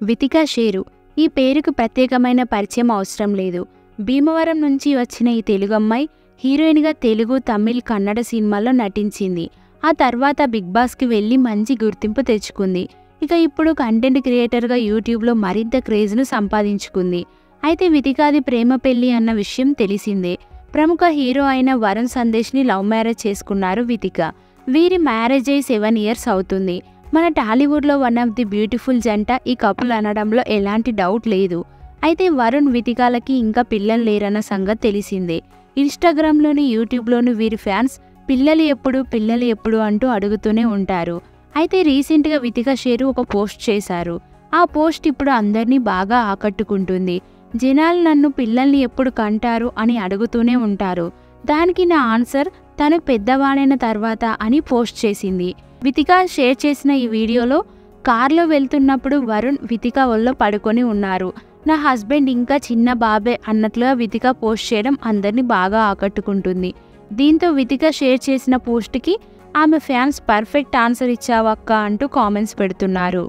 Vithika share. ఈ పేరుకు ప్రత్యేకమైన పరిచయం అవసరం లేదు. భీమవరం నుంచి వచ్చిన ఈ తెలుగమ్మాయి హీరోయిన్గా తెలుగు, తమిళ్, కన్నడ సినిమాల్లో నటించింది. ఆ తర్వాత బిగ్ బాస్కి వెళ్ళి మంచి గుర్తింపు తెచ్చుకుంది. ఇక ఇప్పుడు కంటెంట్ క్రియేటర్గా యూట్యూబ్లో మరింత క్రేజ్ను సంపాదించుకుంది. అయితే వితికాది ప్రేమ పెళ్లి అన్న విషయం తెలిసిందే. ప్రముఖ హీరో అయిన వరుణ్ సందేశ్ని లవ్ మ్యారేజ్ చేసుకున్నారు వితిక. వీరి మ్యారేజ్ అయి 7 years అవుతుంది. మన టాలీవుడ్లో వన్ ఆఫ్ ది బ్యూటిఫుల్ జంట ఈ కపుల్ అనడంలో ఎలాంటి డౌట్ లేదు. అయితే వరుణ్, వితికాలకి ఇంకా పిల్లలు లేరన్న సంగతి తెలిసిందే. ఇన్స్టాగ్రామ్లోని, యూట్యూబ్లోని వీరి ఫ్యాన్స్ పిల్లలు ఎప్పుడు అంటూ అడుగుతూనే ఉంటారు. అయితే రీసెంట్గా వితికా షేరు ఒక పోస్ట్ చేశారు. ఆ పోస్ట్ ఇప్పుడు అందరినీ బాగా ఆకట్టుకుంటుంది. జనాలు నన్ను పిల్లల్ని ఎప్పుడు కంటారు అని అడుగుతూనే ఉంటారు. దానికి నా ఆన్సర్ తను పెద్దవాడైన తర్వాత అని పోస్ట్ చేసింది. వితికా షేర్ చేసిన ఈ వీడియోలో కార్లో వెళ్తున్నప్పుడు వరుణ్ వితికా ఒళ్ళో పడుకొని ఉన్నారు. నా హస్బెండ్ ఇంకా చిన్న బాబే అన్నట్లుగా వితికా పోస్ట్ చేయడం అందరినీ బాగా ఆకట్టుకుంటుంది. దీంతో వితికా షేర్ చేసిన పోస్ట్కి ఆమె ఫ్యాన్స్ పర్ఫెక్ట్ ఆన్సర్ ఇచ్చావక్క అంటూ కామెంట్స్ పెడుతున్నారు.